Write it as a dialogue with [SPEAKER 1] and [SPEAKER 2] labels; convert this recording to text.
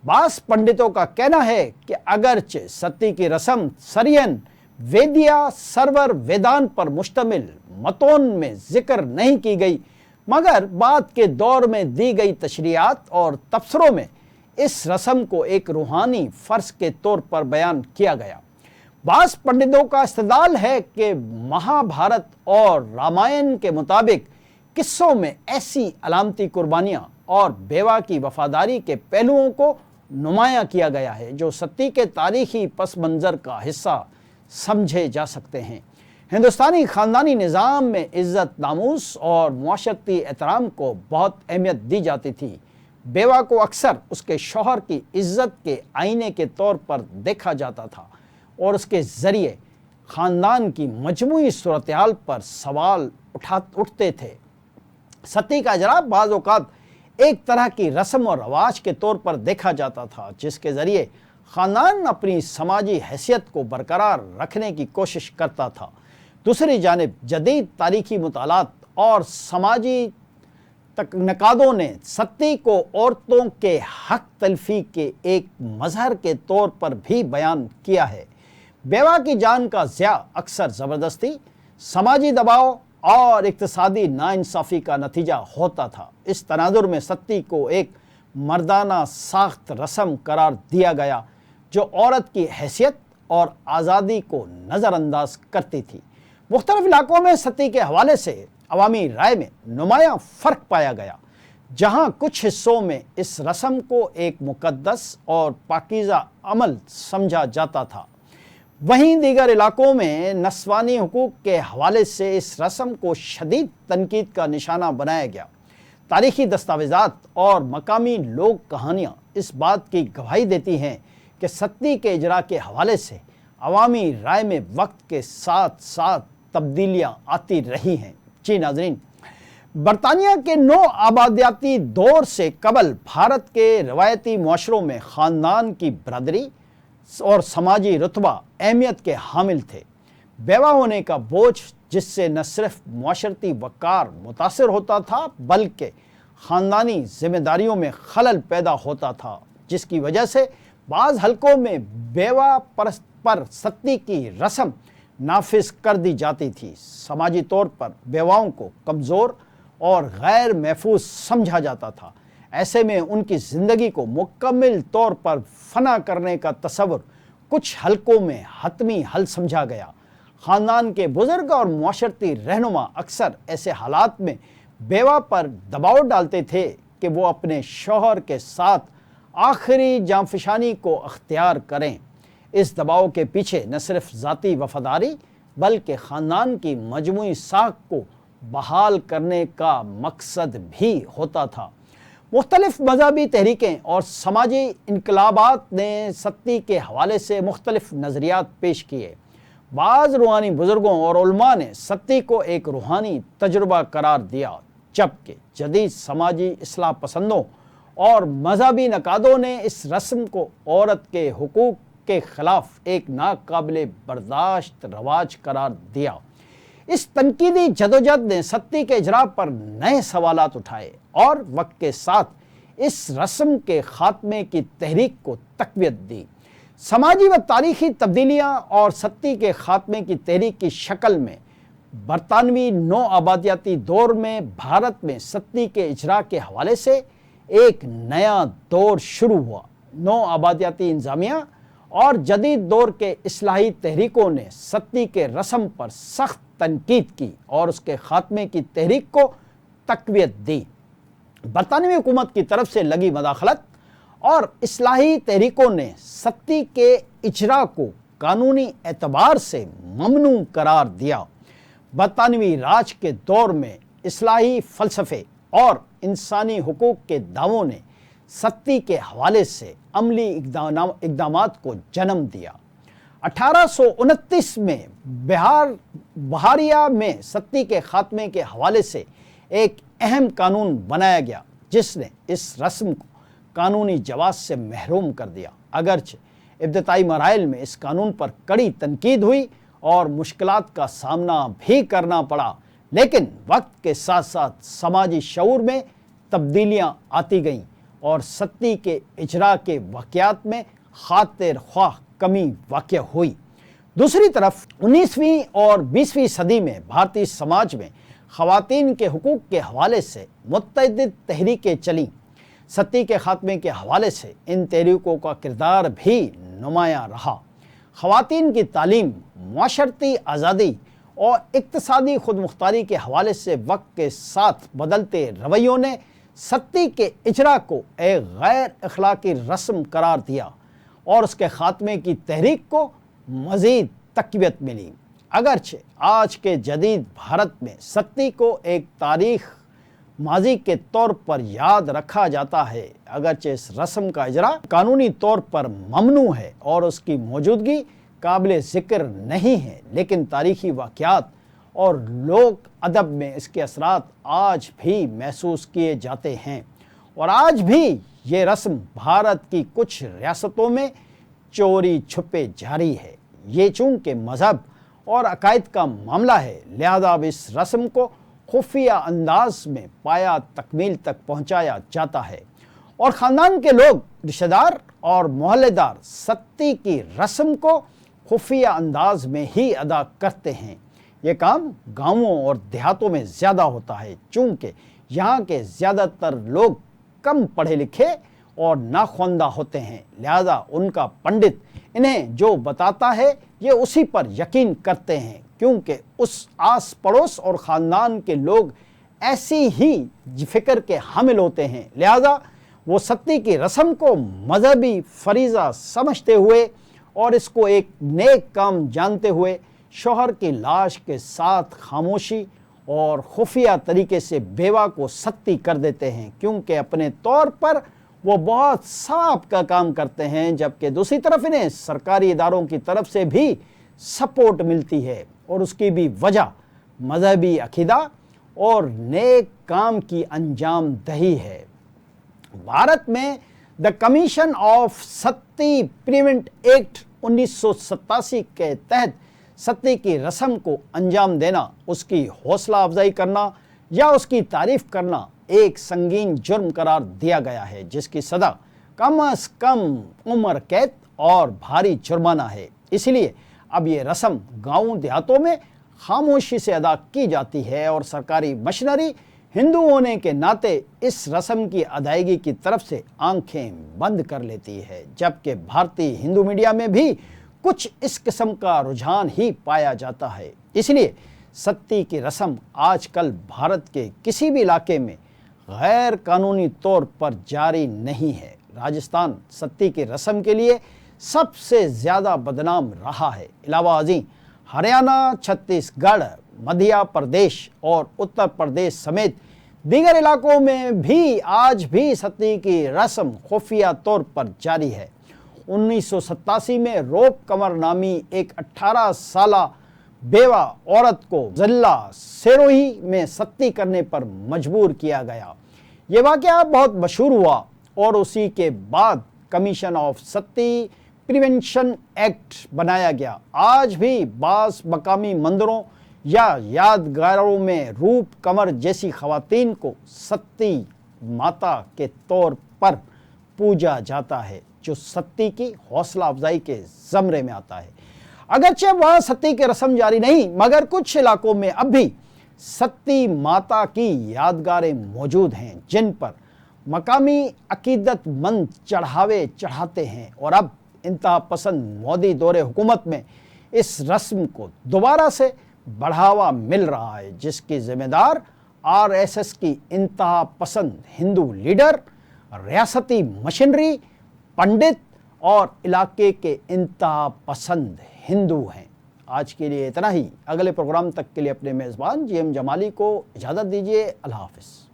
[SPEAKER 1] بعض पंडितों का कहना है कि अगरचे सती की रस्म सरियन वेदिया सरवर वेदान पर मुश्तमिल मतोन में जिक्र नहीं की गई, मगर बाद के दौर में दी गई तशरीआत और तबसरों में इस रस्म को एक रूहानी फ़र्ज के तौर पर बयान किया गया। बाज़ पंडितों का इस्तेदलाल है कि महाभारत और रामायण के मुताबिक किस्सों में ऐसी अलामती कुर्बानियाँ और बेवा की वफादारी के पहलुओं को नुमायाँ किया गया है जो सती के तारीखी पस मंज़र का हिस्सा समझे जा सकते हैं। हिंदुस्तानी ख़ानदानी निज़ाम में इज़्ज़त नामूस और मुआशरती एहतराम को बहुत अहमियत दी जाती थी। बेवा को अक्सर उसके शौहर की इज़्ज़त के आईने के तौर पर देखा जाता था और उसके ज़रिए ख़ानदान की मजमूई सूरत-ए-हाल पर सवाल उठते थे। सती का इजरा बाज़ औक़ात एक तरह की रस्म और रवाज के तौर पर देखा जाता था जिसके ज़रिए ख़ानदान अपनी समाजी हैसियत को बरकरार रखने की कोशिश करता था। दूसरी जानिब जदीद तारीख़ी मुतालात और समाजी नकादों ने सती को औरतों के हक तलफ़ी के एक मज़हर के तौर पर भी बयान किया है। बेवा की जान का ज़िया अक्सर ज़बरदस्ती, समाजी दबाव और इक़्तिसादी नाइंसाफ़ी का नतीजा होता था। इस तनाज़ुर में सती को एक मर्दाना साख्त रस्म करार दिया गया जो औरत की हैसियत और आज़ादी को नज़रअंदाज करती थी। मुख्तलिफ़ इलाक़ों में सती के हवाले से अवामी राय में नुमायाँ फ़र्क पाया गया। जहाँ कुछ हिस्सों में इस रस्म को एक मुक़द्दस और पाकीज़ा अमल समझा जाता था, वहीं दीगर इलाक़ों में नस्वानी हुकूक़ के हवाले से इस रस्म को शदीद तनकीद का निशाना बनाया गया। तारीख़ी दस्तावेज़ात और मकामी लोक कहानियाँ इस बात की गवाही देती हैं कि सती के इजरा के हवाले से अवामी राय में वक्त के साथ साथ तब्दीलियाँ आती रही हैं। जी नाज़रीन, बरतानिया के नौ आबादियाती दौर से कबल भारत के रवायती मुआशरों में ख़ानदान की बरादरी और समाजी रुतबा अहमियत के हामिल थे। बेवा होने का बोझ जिससे न सिर्फ मुआशरती वक़ार मुतासर होता था बल्कि ख़ानदानी ज़िम्मेदारियों में खलल पैदा होता था, जिसकी वजह से बाज़ हलकों में बेवा पर सती की रस्म नाफिज कर दी जाती थी। समाजी तौर पर बेवाओं को कमज़ोर और गैर महफूज समझा जाता था। ऐसे में उनकी ज़िंदगी को मुकम्मल तौर पर फना करने का तसव्वुर कुछ हलकों में हतमी हल समझा गया। ख़ानदान के बुज़ुर्ग और मुआशरती रहनुमा अक्सर ऐसे हालात में बेवा पर दबाव डालते थे कि वो अपने शौहर के साथ आखिरी जांफशानी को अख्तियार करें। इस दबाव के पीछे न सिर्फ ज़ाती वफ़ादारी बल्कि ख़ानदान की मजमूई साख को बहाल करने का मकसद भी होता था। मुख्तलिफ़ मज़हबी तहरीकें और समाजी इनकलाबात ने सती के हवाले से मुख्तलिफ़ नज़रियात पेश किए। बाज़ रूहानी बुज़ुर्गों और उलमा ने सती को एक रूहानी तजुर्बा करार दिया, जबकि जदीद समाजी इस्लाह पसंदों और मज़हबी नकादों ने इस रस्म को औरत के हुकूक़ के ख़िलाफ़ एक नाकाबिले बर्दाश्त रवाज करार दिया। इस तनकीदी जदोजहद ने सती के इजरा पर नए सवालात उठाए और वक्त के साथ इस रस्म के ख़ात्मे की तहरीक को तक़वियत दी। समाजी व तारीख़ी तब्दीलियाँ और सती के ख़ात्मे की तहरीक की शक्ल में बरतानवी नौ आबादियाती दौर में भारत में सती के इजरा के हवाले से एक नया दौर शुरू हुआ। नौ आबादियाती इंतज़ामिया और जदीद दौर के इस्लाही तहरीकों ने सती के रस्म पर सख्त तनकीद की और उसके ख़ात्मे की तहरीक को तक़वियत दी। बरतानवी हुकूमत की तरफ से लगी मदाखलत और इस्लाही तहरीकों ने सती के इजरा को कानूनी एतबार से ममनू करार दिया। बरतानवी राज के दौर में इस्लाही फ़लसफ़े और इंसानी हुकूक़ के दावों ने सती के हवाले से अमली इक़दामात को जन्म दिया। 1829 में बहारिया में सती के ख़ात्मे के हवाले से एक अहम कानून बनाया गया जिसने इस रस्म को कानूनी जवाज़ से महरूम कर दिया। अगरचे इब्तदाई मराइल में इस कानून पर कड़ी तनकीद हुई और मुश्किलात का सामना भी करना पड़ा, लेकिन वक्त के साथ साथ समाजी शऊर में तब्दीलियाँ आती गईं اور ستی کے اجرا کے واقعات میں خاطر خواہ کمی واقع ہوئی۔ دوسری طرف 19ویں اور 20ویں صدی میں بھارتی سماج میں خواتین کے حقوق کے حوالے سے متعدد تحریکیں چلیں۔ ستی کے خاتمے کے حوالے سے ان تحریکوں کا کردار بھی نمایاں رہا۔ خواتین کی تعلیم، معاشرتی آزادی اور اقتصادی خود مختاری کے حوالے سے وقت کے ساتھ بدلتے رویوں نے ستی کے اجرا کو ایک غیر اخلاقی رسم قرار دیا اور اس کے خاتمے کی تحریک کو مزید تقویت ملی۔ اگرچہ آج کے جدید بھارت میں ستی کو ایک تاریخ ماضی کے طور پر یاد رکھا جاتا ہے، اگرچہ اس رسم کا اجرا قانونی طور پر ممنوع ہے اور اس کی موجودگی قابل ذکر نہیں ہے، لیکن تاریخی واقعات اور لوک ادب میں اس کے اثرات آج بھی محسوس کیے جاتے ہیں، اور آج بھی یہ رسم بھارت کی کچھ ریاستوں میں چوری چھپے جاری ہے۔ یہ چونکہ مذہب اور عقائد کا معاملہ ہے، لہذا اب اس رسم کو خفیہ انداز میں پایا تکمیل تک پہنچایا جاتا ہے، اور خاندان کے لوگ، رشتہ دار اور محلے دار ستی کی رسم کو خفیہ انداز میں ہی ادا کرتے ہیں۔ یہ کام گاؤں اور دیہاتوں میں زیادہ ہوتا ہے، چونکہ یہاں کے زیادہ تر لوگ کم پڑھے لکھے اور ناخواندہ ہوتے ہیں، لہذا ان کا پنڈت انہیں جو بتاتا ہے یہ اسی پر یقین کرتے ہیں، کیونکہ اس آس پڑوس اور خاندان کے لوگ ایسی ہی فکر کے حامل ہوتے ہیں، لہذا وہ ستی کی رسم کو مذہبی فریضہ سمجھتے ہوئے اور اس کو ایک نیک کام جانتے ہوئے شوہر کی لاش کے ساتھ خاموشی اور خفیہ طریقے سے بیوہ کو ستی کر دیتے ہیں، کیونکہ اپنے طور پر وہ بہت ثواب کا کام کرتے ہیں، جبکہ دوسری طرف انہیں سرکاری اداروں کی طرف سے بھی سپورٹ ملتی ہے، اور اس کی بھی وجہ مذہبی عقیدہ اور نیک کام کی انجام دہی ہے۔ بھارت میں the commission of sati prevent act 1987 کے تحت ستی کی رسم کو انجام دینا، اس کی حوصلہ افزائی کرنا یا اس کی تعریف کرنا ایک سنگین جرم قرار دیا گیا ہے، جس کی سزا کم از کم عمر قید اور بھاری جرمانہ ہے۔ اس لیے اب یہ رسم گاؤں دیہاتوں میں خاموشی سے ادا کی جاتی ہے، اور سرکاری مشنری ہندو ہونے کے ناطے اس رسم کی ادائیگی کی طرف سے آنکھیں بند کر لیتی ہے، جبکہ بھارتی ہندو میڈیا میں بھی کچھ اس قسم کا رجحان ہی پایا جاتا ہے۔ اس لیے ستی کی رسم آج کل بھارت کے کسی بھی علاقے میں غیر قانونی طور پر جاری نہیں ہے۔ راجستھان ستی کی رسم کے لیے سب سے زیادہ بدنام رہا ہے۔ علاوہ ازیں ہریانہ، چھتیس گڑھ، مدھیہ پردیش اور اتر پردیش سمیت دیگر علاقوں میں بھی آج بھی ستی کی رسم خفیہ طور پر جاری ہے۔ 1987 میں روپ کنور نامی ایک 18 سالہ بیوہ عورت کو ضلع سیروہی میں ستی کرنے پر مجبور کیا گیا۔ یہ واقعہ بہت مشہور ہوا اور اسی کے بعد commission of sati prevention act بنایا گیا۔ آج بھی بعض مقامی مندروں یا یادگاروں میں روپ کنور جیسی خواتین کو ستی ماتا کے طور پر پوجا جاتا ہے، جو ستی کی حوصلہ افزائی کے زمرے میں آتا ہے۔ اگرچہ وہاں ستی کی رسم جاری نہیں، مگر کچھ علاقوں میں اب بھی ستی ماتا کی یادگاریں موجود ہیں، جن پر مقامی عقیدت مند چڑھاوے چڑھاتے ہیں، اور اب انتہا پسند مودی دور حکومت میں اس رسم کو دوبارہ سے بڑھاوا مل رہا ہے، جس کی ذمہ دار RSS کی انتہا پسند ہندو لیڈر، ریاستی مشنری، پنڈت اور علاقے کے انتہا پسند ہندو ہیں۔ آج کے لیے اتنا ہی۔ اگلے پروگرام تک کے لیے اپنے میزبان GM جمالی کو اجازت دیجیے۔ اللہ حافظ۔